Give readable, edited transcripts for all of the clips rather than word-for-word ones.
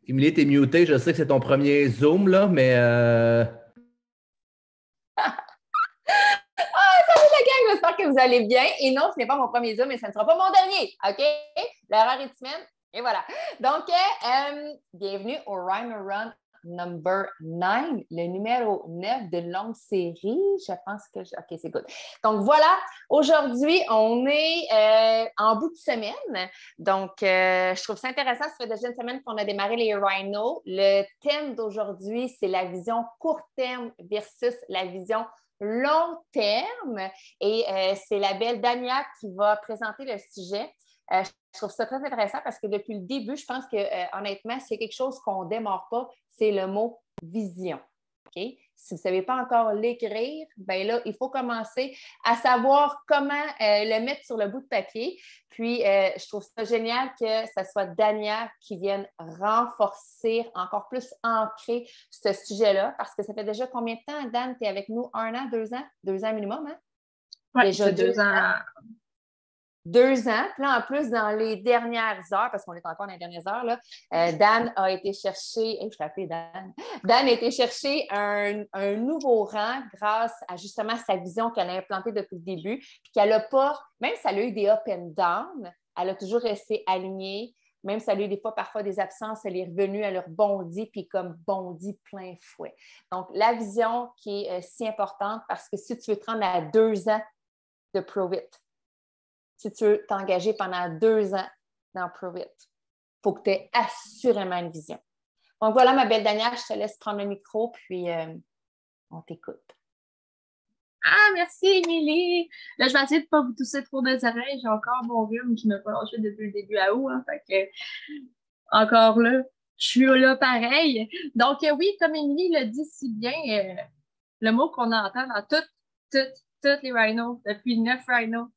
Émilie, t'es mutée. Je sais que c'est ton premier Zoom, là, mais Salut la gang, j'espère que vous allez bien. Et non, ce n'est pas mon premier Zoom, mais ce ne sera pas mon dernier. OK? L'erreur est humaine. Et voilà. Donc, bienvenue au Rhyme Run number 9, le numéro 9 d'une longue série. Je pense que... OK, c'est good. Donc, voilà. Aujourd'hui, on est en bout de semaine. Donc, je trouve ça intéressant. Ça fait déjà une semaine qu'on a démarré les Rhino. Le thème d'aujourd'hui, c'est la vision court terme versus la vision long terme. Et c'est la belle Dania qui va présenter le sujet. Je trouve ça très intéressant parce que depuis le début, je pense que honnêtement, c'est quelque chose qu'on ne démarre pas, c'est le mot vision. OK? Si vous ne savez pas encore l'écrire, bien là, il faut commencer à savoir comment le mettre sur le bout de papier. Puis, je trouve ça génial que ce soit Dania qui vienne renforcer, encore plus ancrer ce sujet-là, parce que ça fait déjà combien de temps, Dan, tu es avec nous? 1 an, 2 ans? 2 ans minimum, hein? Oui, Déjà c'est deux 2 ans. 2 ans. Puis là, en plus, dans les dernières heures, parce qu'on est encore dans les dernières heures, là, Dan a été chercher, je l'ai appelé Dan. Dan a été chercher un nouveau rang grâce à justement sa vision qu'elle a implantée depuis le début, puis qu'elle n'a pas, même si elle a eu des up and down, elle a toujours resté alignée. Même si elle a eu des fois, parfois des absences, elle est revenue, elle a rebondi, puis comme bondi plein fouet. Donc, la vision qui est si importante parce que si tu veux te rendre à 2 ans de Prove It, si tu veux t'engager pendant 2 ans dans Prove It, il faut que tu aies assurément une vision. Donc voilà, ma belle Danielle, je te laisse prendre le micro, puis on t'écoute. Ah, merci, Émilie. Là, je vais essayer de ne pas vous tousser trop des oreilles. J'ai encore mon rhume qui m'a pas lâché depuis le début à août. Hein, fait que, encore là, je suis là pareil. Donc, oui, comme Émilie le dit si bien, le mot qu'on entend dans toutes les rhinos, depuis 9 rhinos,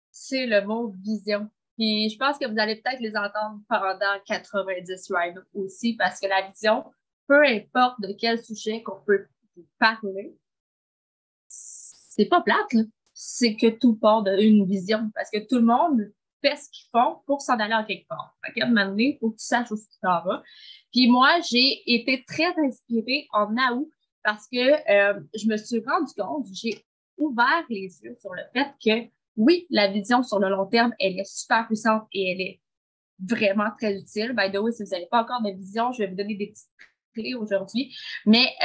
c'est le mot vision. Puis je pense que vous allez peut-être les entendre pendant 90 rhinos aussi, parce que la vision, peu importe de quel sujet qu'on peut parler, c'est pas plate, là. C'est que tout part d'une vision, parce que tout le monde fait ce qu'ils font pour s'en aller en quelque part. Fait qu'à un moment donné, il faut que tu saches où tu t'en vas. Puis moi, j'ai été très inspirée en août parce que je me suis rendu compte, j'ai ouvert les yeux sur le fait que oui, la vision sur le long terme, elle est super puissante et elle est vraiment très utile. By the way, si vous n'avez pas encore de vision, je vais vous donner des petites clés aujourd'hui. Mais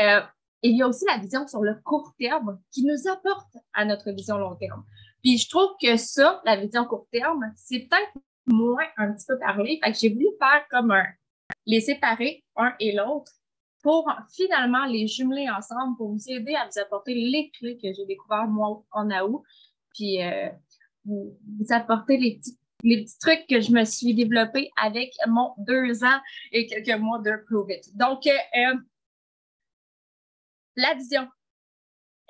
il y a aussi la vision sur le court terme qui nous apporte à notre vision long terme. Puis je trouve que ça, la vision court terme, c'est peut-être moins un petit peu parlé. Fait que j'ai voulu faire comme les séparer un et l'autre pour finalement les jumeler ensemble pour vous aider à vous apporter les clés que j'ai découvertes moi en août. Puis vous apporter les petits trucs que je me suis développés avec mon 2 ans et quelques mois de Prove It. Donc, la vision.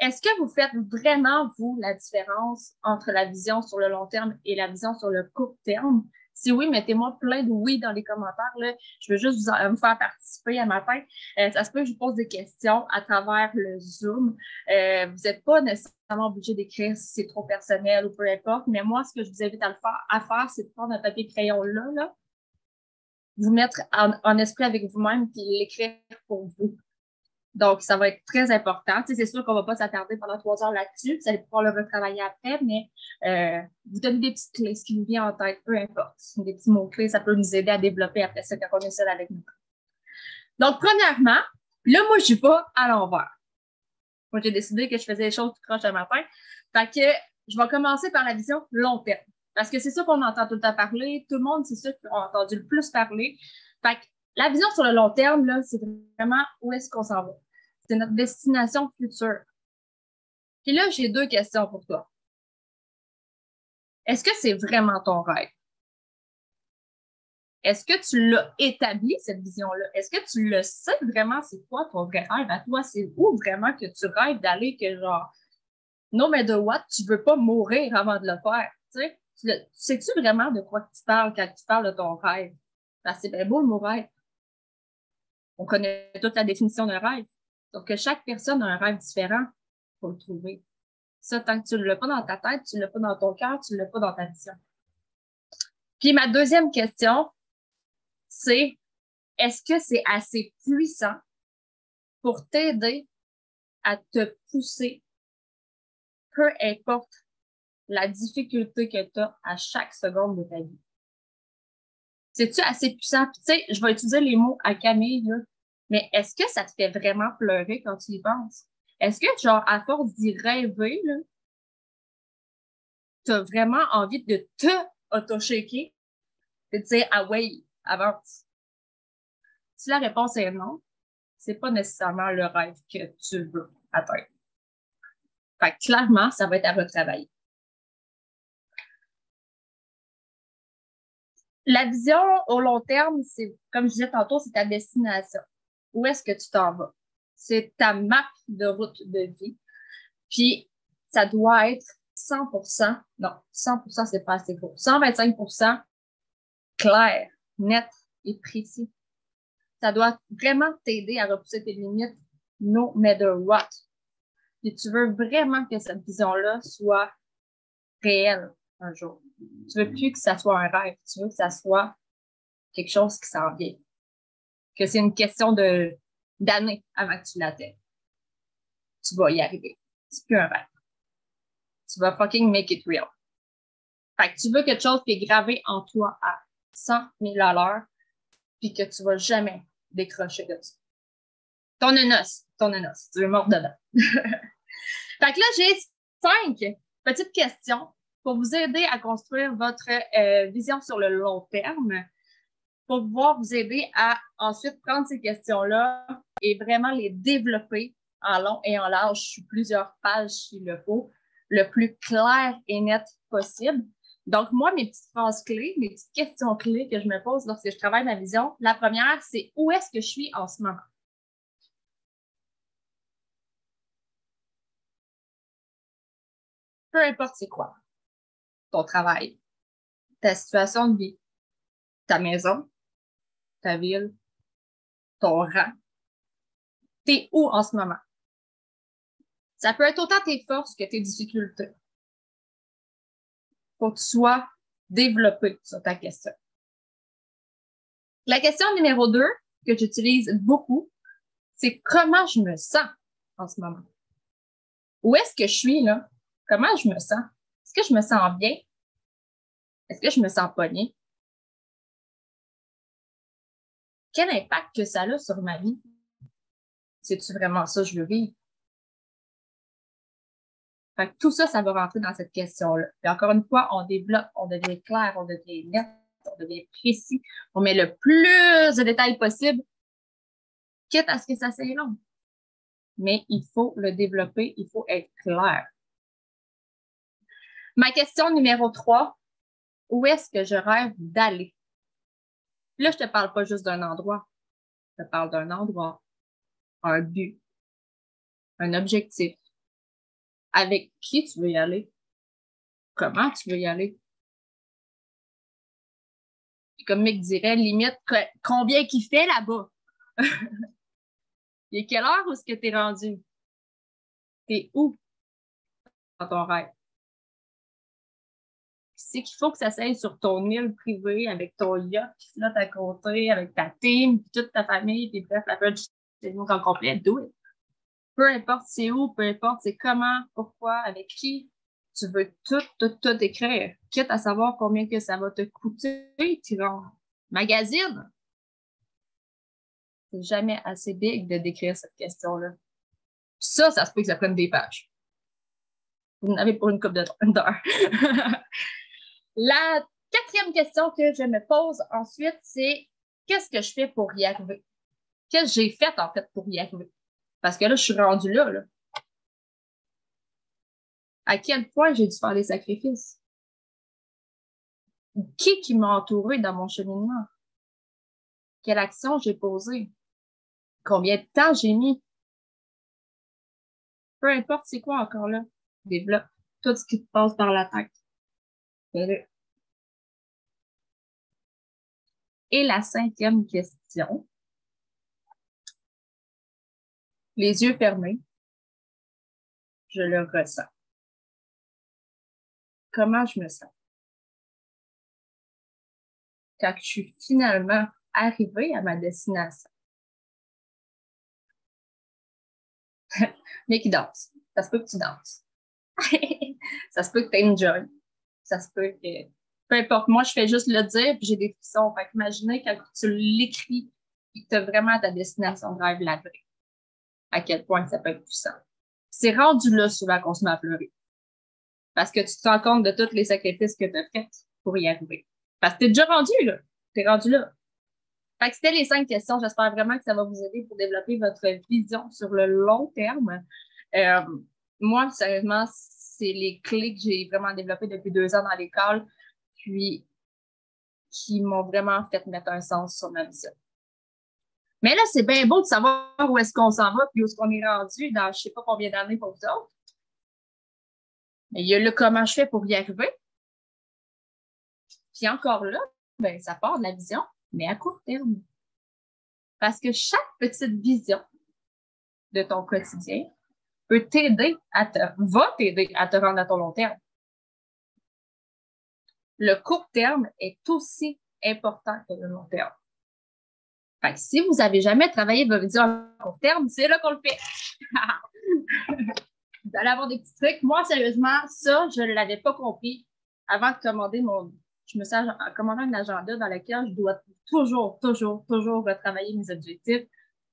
Est-ce que vous faites vraiment, vous, la différence entre la vision sur le long terme et la vision sur le court terme? Si oui, mettez-moi plein de oui dans les commentaires. Là. Je veux juste vous faire participer à matin. Ça se peut que je vous pose des questions à travers le Zoom. Vous n'êtes pas nécessairement obligé d'écrire si c'est trop personnel ou peu importe, mais moi, ce que je vous invite à faire, c'est de prendre un papier crayon là, vous mettre en esprit avec vous-même puis l'écrire pour vous. Donc, ça va être très important. Tu sais, c'est sûr qu'on ne va pas s'attarder pendant 3 heures là-dessus. Vous allez pouvoir le retravailler après, mais vous donnez des petites clés, ce qui vous vient en tête, peu importe. Des petits mots-clés, ça peut nous aider à développer après ça quand on est seul avec nous. Donc, premièrement, là, moi, je ne suis pas à l'envers. Moi, j'ai décidé que je faisais les choses tout croche le matin. Fait que je vais commencer par la vision long terme. Parce que c'est ça qu'on entend tout le temps parler. Tout le monde, c'est ça qu'on a entendu le plus parler. Fait que la vision sur le long terme, là, c'est vraiment où est-ce qu'on s'en va. C'est notre destination future. Puis là, j'ai 2 questions pour toi. Est-ce que c'est vraiment ton rêve? Est-ce que tu l'as établi, cette vision-là? Est-ce que tu le sais vraiment, c'est quoi ton vrai rêve à toi? C'est où vraiment que tu rêves d'aller que genre, no matter what, tu veux pas mourir avant de le faire? Tu sais? Sais-tu vraiment de quoi tu parles quand tu parles de ton rêve? Parce que c'est bien beau le mot rêve. On connaît toute la définition d'un rêve. Donc, que chaque personne a un rêve différent pour le trouver. Ça, tant que tu ne l'as pas dans ta tête, tu ne l'as pas dans ton cœur, tu ne l'as pas dans ta vision. Puis ma deuxième question, c'est est-ce que c'est assez puissant pour t'aider à te pousser, peu importe la difficulté que tu as à chaque seconde de ta vie? C'est-tu assez puissant? Puis, tu sais, je vais utiliser les mots à Camille, là, mais est-ce que ça te fait vraiment pleurer quand tu y penses? Est-ce que, genre, à force d'y rêver, là, tu as vraiment envie de te auto-shaker, de te dire, ah ouais, avance? Si la réponse est non, c'est pas nécessairement le rêve que tu veux atteindre. Fait que clairement, ça va être à retravailler. La vision au long terme, c'est, comme je disais tantôt, c'est ta destination. Où est-ce que tu t'en vas? C'est ta map de route de vie. Puis, ça doit être 100%, non, 100%, c'est pas assez gros. 125% clair, net et précis. Ça doit vraiment t'aider à repousser tes limites, no matter what. Puis tu veux vraiment que cette vision-là soit réelle un jour. Tu veux plus que ça soit un rêve. Tu veux que ça soit quelque chose qui s'en vient. Que c'est une question d'années avant que tu l'atteignes. Tu vas y arriver. C'est plus un rêve. Tu vas fucking make it real. Fait que tu veux quelque chose qui est gravé en toi à 100 000 à l'heure, puis que tu vas jamais décrocher de ça. Ton énos. Tu veux mordre dedans. Fait que là, j'ai 5 petites questions pour vous aider à construire votre vision sur le long terme, pour pouvoir vous aider à ensuite prendre ces questions-là et vraiment les développer en long et en large sur plusieurs pages s'il le faut, le plus clair et net possible. Donc, moi, mes petites phrases clés, mes petites questions clés que je me pose lorsque je travaille ma vision, la première, c'est où est-ce que je suis en ce moment? Peu importe c'est quoi. Ton travail, ta situation de vie, ta maison, ta ville, ton rang. T'es où en ce moment? Ça peut être autant tes forces que tes difficultés. Faut que tu sois développé sur ta question. La question numéro 2 que j'utilise beaucoup, c'est comment je me sens en ce moment. Où est-ce que je suis là? Comment je me sens? Est-ce que je me sens bien? Est-ce que je me sens pas bien? Quel impact que ça a sur ma vie? C'est-tu vraiment ça que je veux vivre? Fait que tout ça, ça va rentrer dans cette question-là. Et encore une fois, on développe, on devient clair, on devient net, on devient précis, on met le plus de détails possible, quitte à ce que ça soit long. Mais il faut le développer, il faut être clair. Ma question numéro 3, où est-ce que je rêve d'aller? Là, je te parle pas juste d'un endroit. Je te parle d'un endroit, un but, un objectif. Avec qui tu veux y aller? Comment tu veux y aller? Puis comme Mick dirait, limite, combien qu'il fait là-bas? Il est quelle heure où est-ce que t'es rendu? T'es où dans ton rêve? C'est qu'il faut que ça s'aille sur ton île privée avec ton yacht, puis là, à côté, avec ta team, puis toute ta famille, puis bref, la fête du en complet, do it. Peu importe c'est où, peu importe c'est comment, pourquoi, avec qui, tu veux tout écrire, quitte à savoir combien que ça va te coûter, Tyron. Magazine. C'est jamais assez big de décrire cette question-là. Ça se peut que ça prenne des pages. Vous en avez pour une couple d'heures. La 4e question que je me pose ensuite, c'est qu'est-ce que je fais pour y arriver? Qu'est-ce que j'ai fait, en fait, pour y arriver? Parce que là, je suis rendue là. À quel point j'ai dû faire des sacrifices? Qui m'a entouré dans mon cheminement? Quelle action j'ai posée? Combien de temps j'ai mis? Peu importe c'est quoi encore là. Développe tout ce qui te passe par la tête. Fais-le. Et la 5e question. Les yeux fermés. Je le ressens. Comment je me sens? Quand je suis finalement arriver à ma destination. Mais qui danse. Ça se peut que tu danses. Ça se peut que tu aies une joy. Ça se peut que... Peu importe, moi, je fais juste le dire, puis j'ai des frissons. Fait qu'imaginez quand tu l'écris, et que tu as vraiment ta destination drive la vraie. À quel point ça peut être puissant. C'est rendu là souvent qu'on se met à pleurer. Parce que tu te rends compte de tous les sacrifices que tu as faits pour y arriver. Parce que tu es déjà rendu là. Tu es rendu là. Fait que c'était les 5 questions. J'espère vraiment que ça va vous aider pour développer votre vision sur le long terme. Moi, sérieusement, c'est les clés que j'ai vraiment développées depuis 2 ans dans l'école, puis qui m'ont vraiment fait mettre un sens sur ma vision. Mais là, c'est bien beau de savoir où est-ce qu'on s'en va, puis où est-ce qu'on est rendu dans je ne sais pas combien d'années pour vous autres. Mais il y a le comment je fais pour y arriver. Puis encore là, ben, ça part de la vision, mais à court terme. Parce que chaque petite vision de ton quotidien va t'aider à te rendre à ton long terme. Le court terme est aussi important que le long terme. Fait que si vous n'avez jamais travaillé votre vision à court terme, c'est là qu'on le fait. Vous allez avoir des petits trucs. Moi, sérieusement, ça, je ne l'avais pas compris avant de commander je me suis commandé un agenda dans lequel je dois toujours retravailler mes objectifs.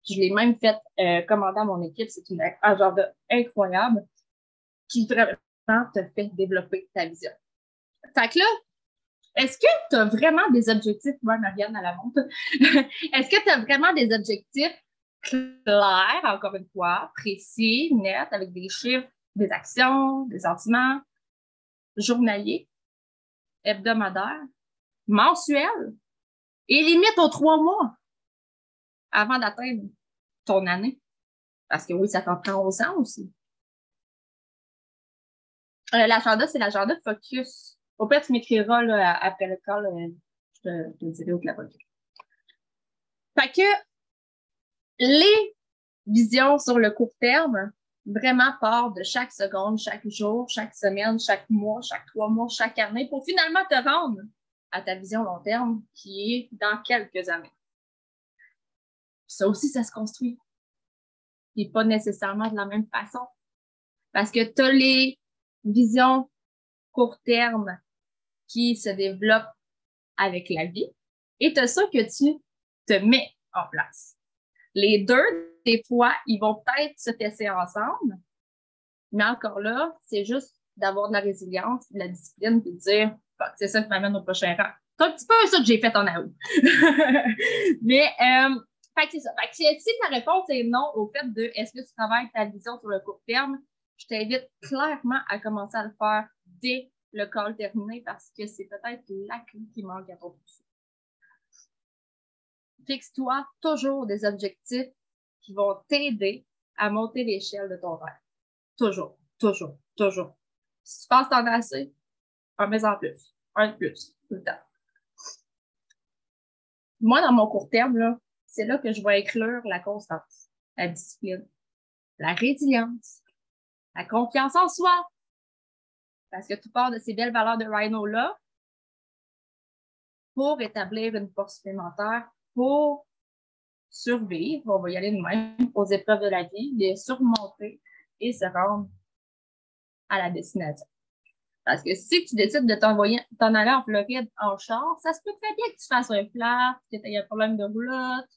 Je l'ai même fait commander à mon équipe. C'est un agenda incroyable qui vraiment te fait développer ta vision. Fait que là, est-ce que tu as vraiment des objectifs? Moi, Marianne, à la montre. Est-ce que tu as vraiment des objectifs clairs, encore une fois, précis, nets, avec des chiffres, des actions, des sentiments, journaliers, hebdomadaires, mensuels, et limite aux 3 mois avant d'atteindre ton année? Parce que oui, ça t'en prend 11 ans aussi. L'agenda, c'est l'agenda focus. Au pire, tu m'écriras là, après le call, je te dirai où tu l'as pas. Fait que les visions sur le court terme vraiment partent de chaque seconde, chaque jour, chaque semaine, chaque mois, chaque 3 mois, chaque année pour finalement te rendre à ta vision long terme qui est dans quelques années. Ça aussi, ça se construit. Et pas nécessairement de la même façon. Parce que tu as les visions court terme qui se développent avec la vie et tu as ça que tu te mets en place. Les deux, des fois, ils vont peut-être se fesser ensemble, mais encore là, c'est juste d'avoir de la résilience, de la discipline, puis de dire, c'est ça qui m'amène au prochain rang. C'est un petit peu ça que j'ai fait en août. Mais, fait que c'est ça. Fait que si ta réponse est non au fait de est-ce que tu travailles ta vision sur le court terme, je t'invite clairement à commencer à le faire dès le call terminé parce que c'est peut-être la clé qui manque à ton pouce. Fixe-toi toujours des objectifs qui vont t'aider à monter l'échelle de ton rêve. Toujours. Si tu penses que t'en as assez, un mais en plus. Un de plus, tout le temps. Moi, dans mon court terme, là, c'est là que je vais inclure la constance, la discipline, la résilience, la confiance en soi. Parce que tout part de ces belles valeurs de Rhino-là pour établir une force supplémentaire pour survivre, on va y aller nous-mêmes, aux épreuves de la vie, les surmonter et se rendre à la destination. Parce que si tu décides de t'en aller en Floride en char, ça se peut très bien que tu fasses un flat, que tu aies un problème de roulotte,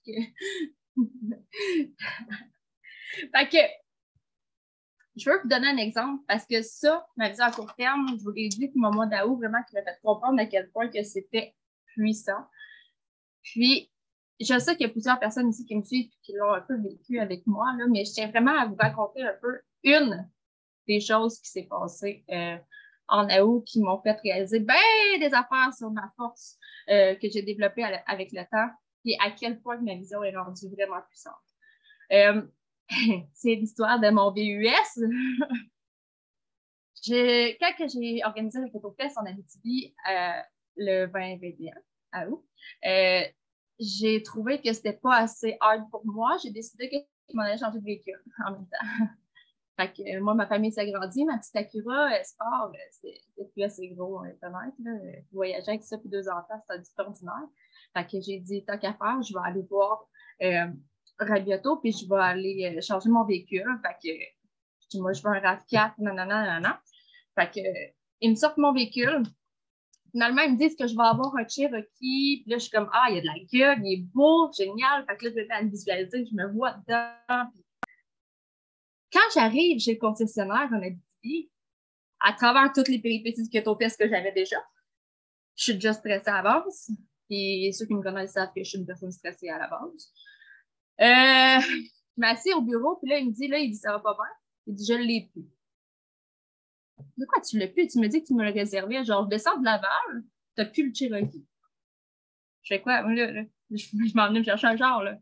Fait que, je veux vous donner un exemple parce que ça, ma vision à court terme, je vous l'ai dit, c'est mon mois d'août, vraiment, qui m'a fait comprendre à quel point que c'était puissant. Puis, je sais qu'il y a plusieurs personnes ici qui me suivent et qui l'ont un peu vécu avec moi, là, mais je tiens vraiment à vous raconter un peu une des choses qui s'est passée en août qui m'ont fait réaliser bien des affaires sur ma force que j'ai développée avec le temps et à quel point ma vision est rendue vraiment puissante. C'est l'histoire de mon VUS. Quand j'ai organisé le PhotoFest en Abitibi le 20-21 à août, j'ai trouvé que c'était pas assez hard pour moi. J'ai décidé que je m'en allais changer de véhicule en même temps. Fait que moi, ma famille s'agrandit, ma petite Acura Sport, c'est plus assez gros, on est honnête. Là. Voyager avec ça, puis 2 enfants, c'est extraordinaire. Fait que j'ai dit, tant qu'à faire, je vais aller voir Rabiato, puis je vais aller changer mon véhicule. Fait que je dis, moi, je veux un RAV4, nanana. Fait que ils me sortent mon véhicule. Finalement, ils me disent que je vais avoir un Cherokee. Puis là, je suis comme, ah, il y a de la gueule, il est beau, génial. Fait que là, je vais faire une visualiser, je me vois dedans. Puis quand j'arrive chez le concessionnaire en Abitibi, à travers toutes les péripéties de Ketopest que j'avais déjà, je suis déjà stressée à la base. Puis ceux qui me connaissent savent que je suis une personne stressée à la base. Je m'assieds au bureau, puis là, il me dit, ça va pas bien. Il dit, je l'ai plus. De quoi tu l'as plus? Tu me dis que tu me le réservais. Genre, je descends de Laval, t'as plus le Cherokee. Je fais quoi? Là, je m'en venais me chercher un genre, là.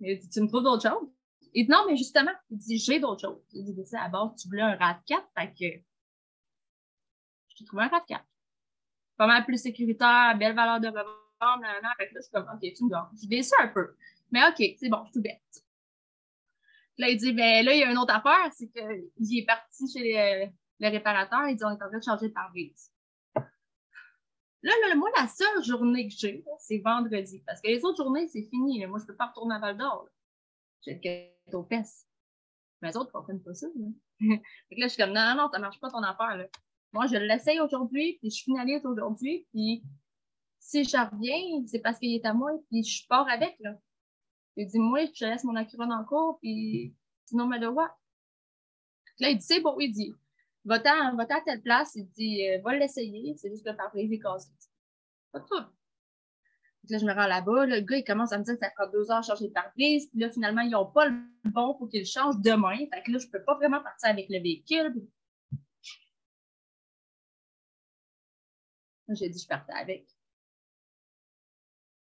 Il dit, tu me trouves d'autres choses? Il dit, non, mais justement, il dit, j'ai d'autres choses. Il dit, à la base, tu voulais un RAV4, fait que je t'ai trouvé un RAV4. Pas mal plus sécuritaire, belle valeur de revente, nanana. Fait que là, je suis comme, OK, tu me donnes. Je suis déçue un peu. Mais OK, c'est bon, je suis tout bête. Là, il dit, ben là, il y a une autre affaire, c'est qu'il est parti chez le réparateur, il dit, on est en train de changer de pare-brise. Là, moi, la seule journée que j'ai, c'est vendredi. Parce que les autres journées, c'est fini. Là. Moi, je ne peux pas retourner à Val-d'Or. J'ai le Ketopest. Mais les autres ne comprennent pas ça. Là. Fait que là, je suis comme, non, ça ne marche pas ton affaire. Là. Moi, je l'essaye aujourd'hui, puis je finalise aujourd'hui, puis si je reviens, c'est parce qu'il est à moi, puis je pars avec. Là. Il dit, moi, je te laisse mon Acura dans le cours, puis sinon, me le vois. Là, il dit, c'est bon, il dit, va-t'en à telle place, il dit, va l'essayer, c'est juste que le pare-brise est cassé. Pas de trouble. Là, je me rends là-bas, le gars, il commence à me dire que ça prend 2 heures à changer de pare-brise, puis là, finalement, ils n'ont pas le bon pour qu'ils le changent demain. Fait que là, je ne peux pas vraiment partir avec le véhicule. J'ai dit, je partais avec.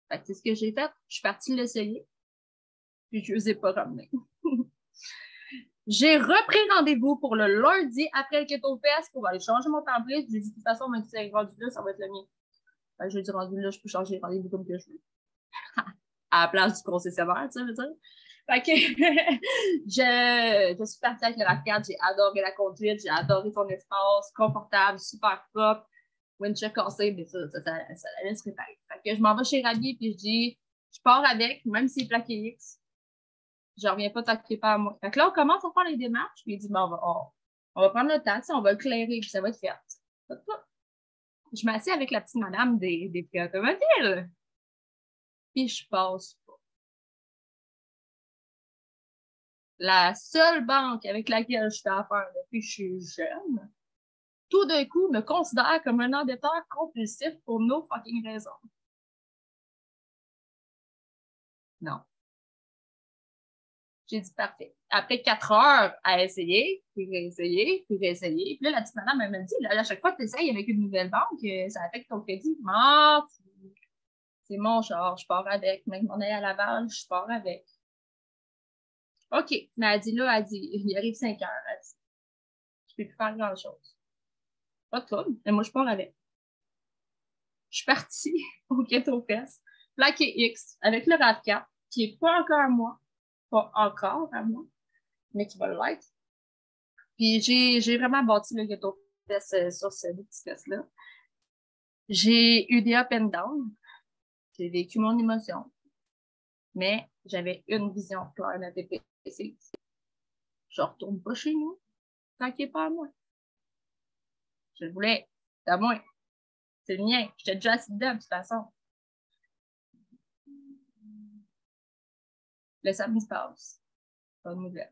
Fait que c'est ce que j'ai fait. Je suis partie l'essayer, puis je ne les ai pas ramenés. J'ai repris rendez-vous pour le lundi après le Ketopest pour aller changer mon pare-brise. J'ai dit, de toute façon, même si c'est rendu là, ça va être le mien. J'ai dit, rendu là, je peux changer les rendez-vous comme que je veux. À la place du concessionnaire, tu sais, je veux dire. Fait que je suis partie avec le RAV4, j'ai adoré la conduite, j'ai adoré son espace, confortable, super propre. Windshield cassé, mais ça allait se réparer. Fait que je m'en vais chez Rabi puis je dis, je pars avec, même s'il est plaqué X, je reviens pas t'occuper pas à moi. Fait que là, on commence à faire les démarches, puis il dit, bon, on va prendre le temps, on va éclairer, puis ça va être fait. Je m'assieds avec la petite madame des prix automobiles. Puis je passe pas. La seule banque avec laquelle je fais affaire depuis que je suis jeune, tout d'un coup, me considère comme un endetteur compulsif pour no fucking raisons. Non. J'ai dit parfait. Après 4 heures à essayer, puis réessayer, puis réessayer. Puis là, la petite madame, elle m'a dit, là, à chaque fois que tu essayes avec une nouvelle banque, ça affecte ton crédit. Ah, c'est mon char, je pars avec. Même on est à Laval, je pars avec. OK. Mais elle dit là, il arrive 5 heures. Elle dit, je peux plus faire grand-chose. Pas de trouble, mais moi, je pars avec. Je suis partie au Ketopest, plaqué X, avec le RAV4, qui n'est pas encore à moi, pas encore à moi, mais qui va l'être. Puis j'ai vraiment bâti le Ketopest sur cette vitesse-là. J'ai eu des up and down. J'ai vécu mon émotion. Mais j'avais une vision claire, nette et précise. Je retourne pas chez nous, tant qu'il n'est pas à moi. Je le voulais, c'est à moi. C'est le mien. J'étais déjà assis dedans, de toute façon. Le samedi se passe. Pas de nouvelles.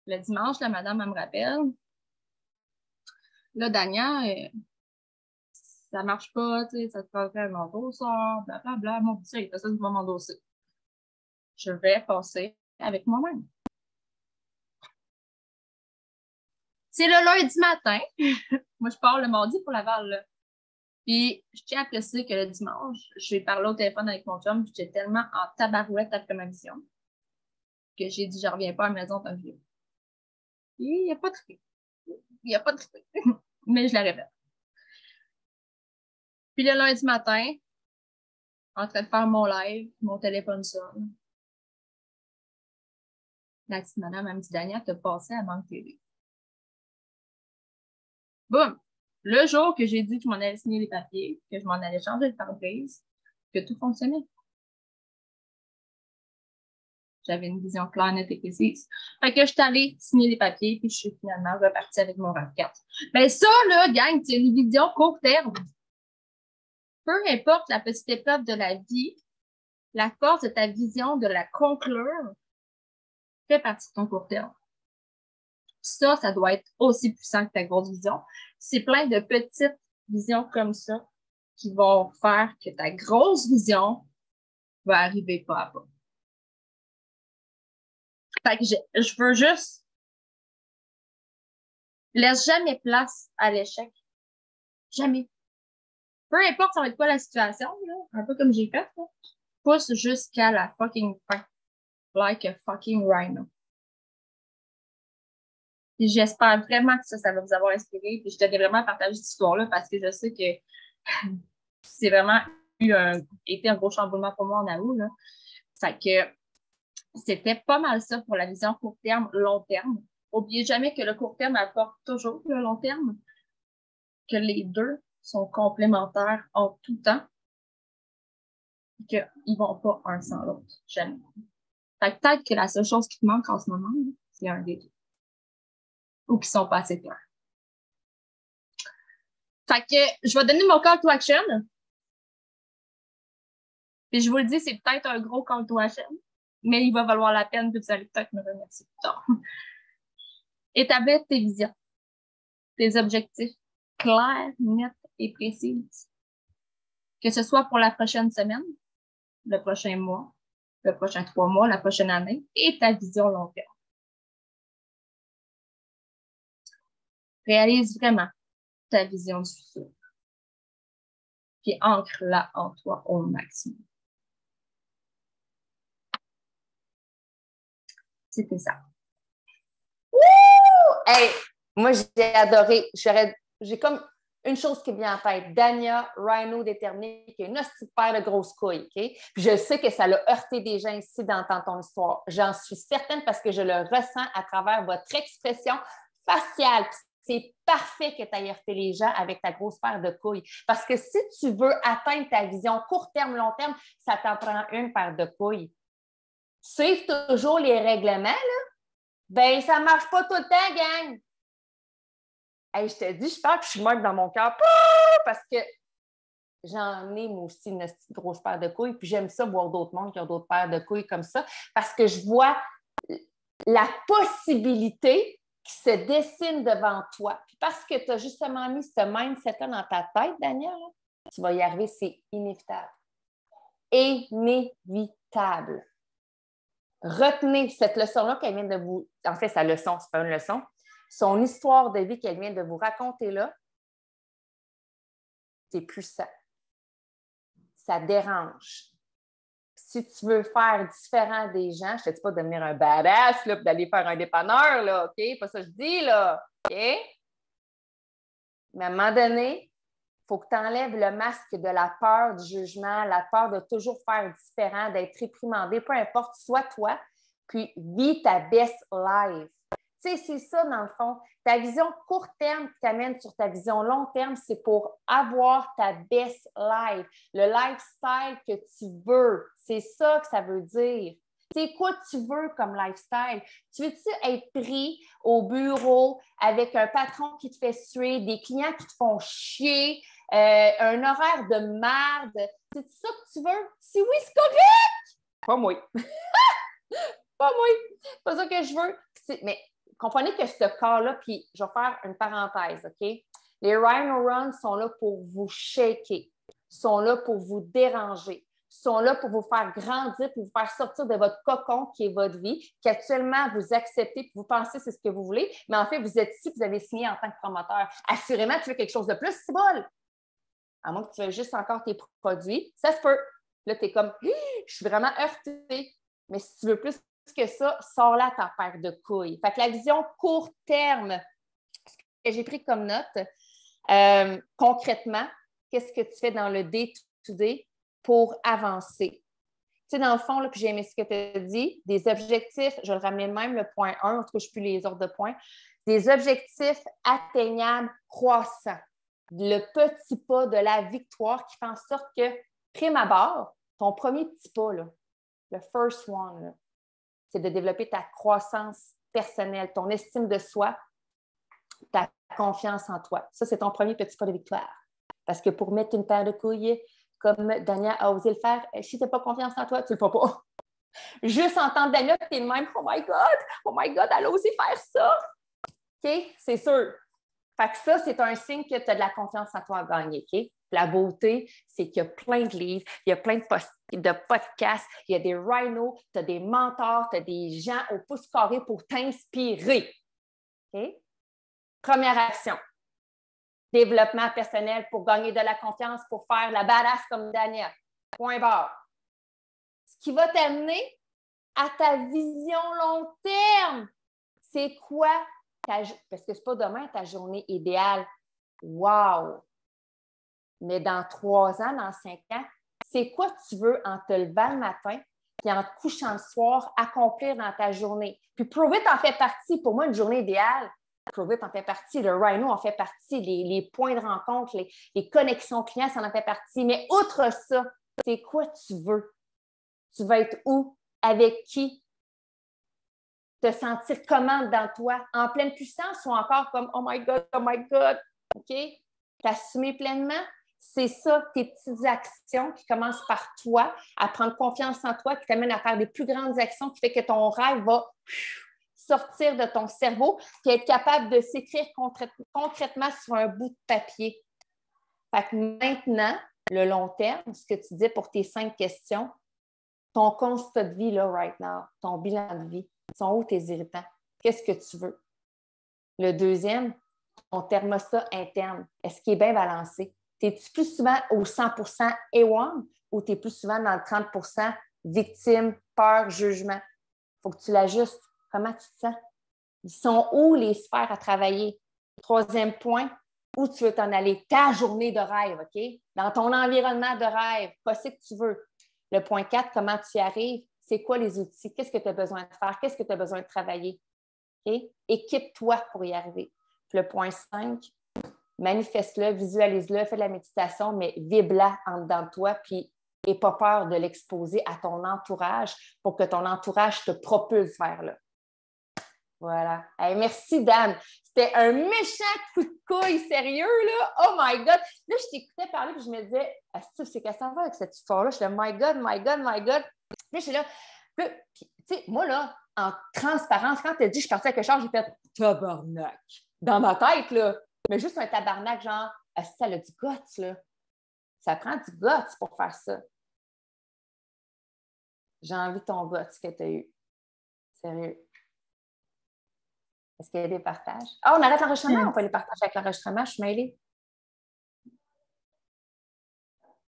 Le dimanche, la madame, elle me rappelle. Là, Dania, ça marche pas, tu sais, ça te prendrait un endosseur, blablabla. Mon petit, il fait ça, tu vas m'endosser. Je vais passer avec moi-même. C'est le lundi matin. Moi, je pars le mardi pour Laval, là. Puis, je tiens à préciser que le dimanche, j'ai parlé au téléphone avec mon chum, puis j'étais tellement en tabarouette après ma mission que j'ai dit, je reviens pas à la maison tant que vieux. Puis, il n'y a pas de trippé. Il n'y a pas de trippé. Mais je la répète. Puis, le lundi matin, en train de faire mon live, mon téléphone sonne. La petite madame, elle me dit, Dania, t'as passé à Banque TV. Boum! Le jour que j'ai dit que je m'en allais signer les papiers, que je m'en allais changer de pare-brise, que tout fonctionnait. J'avais une vision claire, nette et précise. Fait que je suis allée signer les papiers, puis je suis finalement repartie avec mon RAV4. Ben ça, là, gang, c'est une vision court terme. Peu importe la petite épreuve de la vie, la force de ta vision de la conclure fait partie de ton court terme. Ça doit être aussi puissant que ta grosse vision. C'est plein de petites visions comme ça qui vont faire que ta grosse vision va arriver pas à pas. Fait que je veux juste laisse jamais place à l'échec. Jamais. Peu importe ça va être quoi la situation, là, un peu comme j'ai fait, là, pousse jusqu'à la fucking fin. Like a fucking rhino. Puis j'espère vraiment que ça va vous avoir inspiré. Puis je tenais vraiment à partager cette histoire-là parce que je sais que c'est vraiment été un gros chamboulement pour moi en août, là. Fait que c'était pas mal ça pour la vision court terme, long terme. N'oubliez jamais que le court terme apporte toujours le long terme, que les deux sont complémentaires en tout temps, et qu'ils ne vont pas un sans l'autre, jamais. Fait que peut-être que la seule chose qui te manque en ce moment, c'est un des deux. Ou qui sont pas assez clairs. Fait que je vais donner mon call to action. Puis je vous le dis, c'est peut-être un gros call to action, mais il va valoir la peine, puis vous allez peut-être me remercier plus tard. Établir tes visions, tes objectifs clairs, nets et précises. Que ce soit pour la prochaine semaine, le prochain mois, le prochain 3 mois, la prochaine année, et ta vision long terme. Réalise vraiment ta vision du futur. Puis ancre-la en toi au maximum. C'était ça. Wouh! Hey, moi, j'ai adoré. J'ai comme une chose qui vient en tête. Dania, Rhino déterminé, qui a une paire de grosses couilles. Okay? Puis je sais que ça l'a heurté des gens ici d'entendre ton histoire. J'en suis certaine parce que je le ressens à travers votre expression faciale. C'est parfait que tu aies heurté les gens avec ta grosse paire de couilles. Parce que si tu veux atteindre ta vision court terme, long terme, ça t'en prend une paire de couilles. Suivre toujours les règlements, là, ben ça ne marche pas tout le temps, gang. Hey, je te dis, je pense que je suis morte dans mon cœur parce que j'en ai, moi aussi, une grosse paire de couilles, puis j'aime ça voir d'autres mondes qui ont d'autres paires de couilles comme ça parce que je vois la possibilité qui se dessine devant toi. Puis parce que tu as justement mis ce mindset-là dans ta tête, Daniel, tu vas y arriver, c'est inévitable. Inévitable. Retenez cette leçon-là qu'elle vient de vous... En fait, sa leçon, c'est pas une leçon. Son histoire de vie qu'elle vient de vous raconter là, c'est puissant. Ça dérange. Si tu veux faire différent des gens, je ne te dis pas de devenir un badass, là, d'aller faire un dépanneur, là, OK? Pas ça que je dis, là, OK? Mais à un moment donné, il faut que tu enlèves le masque de la peur du jugement, la peur de toujours faire différent, d'être réprimandé, peu importe, sois toi, puis vis ta best life. Tu sais, c'est ça, dans le fond. Ta vision court terme qui t'amène sur ta vision long terme, c'est pour avoir ta best life, le lifestyle que tu veux. C'est ça que ça veut dire. C'est quoi tu veux comme lifestyle? Tu veux-tu être pris au bureau avec un patron qui te fait suer, des clients qui te font chier, un horaire de merde? C'est ça que tu veux? Si oui, c'est correct! Pas moi. Pas moi. C'est pas ça que je veux. Mais comprenez que ce cas-là, puis je vais faire une parenthèse, OK? Les Rhino Runs sont là pour vous shaker, sont là pour vous déranger, sont là pour vous faire grandir, pour vous faire sortir de votre cocon qui est votre vie, qu'actuellement vous acceptez, puis vous pensez que c'est ce que vous voulez, mais en fait, vous êtes ici, vous avez signé en tant que promoteur. Assurément, tu veux quelque chose de plus, c'est bon. À moins que tu veuilles juste encore tes produits, ça se peut. Là, tu es comme, je suis vraiment heurtée. Mais si tu veux plus que ça, sors-là ta paire de couilles. Fait que la vision court terme, ce que j'ai pris comme note, concrètement, qu'est-ce que tu fais dans le day-to-day pour avancer? sais, dans le fond, là, puis j'ai aimé ce que tu as dit, des objectifs, je vais le ramener de même, le point 1, en tout cas, je ne sais plus les ordres de points, des objectifs atteignables croissants. Le petit pas de la victoire qui fait en sorte que, prime abord, ton premier petit pas, là, le first one, là, c'est de développer ta croissance personnelle, ton estime de soi, ta confiance en toi. Ça, c'est ton premier petit pas de victoire. Parce que pour mettre une paire de couilles, comme Dania a osé le faire, si tu n'as pas confiance en toi, tu ne le fais pas. Juste entendre Dania, tu es le même, oh my God, elle a osé faire ça. OK? C'est sûr. Fait que ça, c'est un signe que tu as de la confiance en toi à gagner. OK? La beauté, c'est qu'il y a plein de livres, il y a plein de podcasts, il y a des rhinos, tu as des mentors, tu as des gens au pouce carré pour t'inspirer. OK? Première action. Développement personnel pour gagner de la confiance, pour faire la badass comme Dania. Point barre. Ce qui va t'amener à ta vision long terme. C'est quoi parce que c'est pas demain ta journée idéale. Wow! Mais dans 3 ans, dans 5 ans, c'est quoi tu veux en te levant le matin et en te couchant le soir, accomplir dans ta journée? Puis Prove It en fait partie. Pour moi, une journée idéale, Prove It en fait partie, le Rhino en fait partie, les points de rencontre, les connexions clients, ça en fait partie. Mais outre ça, c'est quoi tu veux? Tu vas être où? Avec qui? Te sentir comment dans toi? En pleine puissance ou encore comme oh my God, OK? T'assumer pleinement? C'est ça, tes petites actions qui commencent par toi, à prendre confiance en toi, qui t'amènent à faire des plus grandes actions, qui fait que ton rêve va sortir de ton cerveau et être capable de s'écrire concrètement sur un bout de papier. Fait que maintenant, le long terme, ce que tu dis pour tes 5 questions, ton constat de vie, là, right now, ton bilan de vie, sont où tes irritants? Qu'est-ce que tu veux? Le deuxième, ton thermostat interne, est-ce qu'il est bien balancé? Es-tu plus souvent au 100% A1 ou tu es plus souvent dans le 30% victime, peur, jugement? Il faut que tu l'ajustes. Comment tu te sens? Ils sont où les sphères à travailler? Troisième point, où tu veux t'en aller? Ta journée de rêve, OK? Dans ton environnement de rêve, pas ce que tu veux. Le point 4, comment tu y arrives? C'est quoi les outils? Qu'est-ce que tu as besoin de faire? Qu'est-ce que tu as besoin de travailler? Okay? Équipe-toi pour y arriver. Puis le point 5, manifeste-le, visualise-le, fais de la méditation, mais vibre-la en dedans de toi, puis n'aie pas peur de l'exposer à ton entourage pour que ton entourage te propulse vers là. Voilà. Hey, merci, Dan. C'était un méchant coup de couille, sérieux, là. Oh my God. Là, je t'écoutais parler et je me disais, c'est qu'est-ce que ça va avec cette histoire-là? Je suis là, my God. Là, je suis là. Tu sais, moi, là, en transparence, quand tu as dit, je suis partie à quelque chose, j'ai fait tabarnak. Dans ma tête, là. Mais juste un tabarnak, genre, ça a du guts, là. Ça prend du guts pour faire ça. J'ai envie de ton guts que tu as eu. Sérieux. Est-ce qu'il y a des partages? Ah, on arrête l'enregistrement? On peut les partager avec l'enregistrement? Je suis mêlée.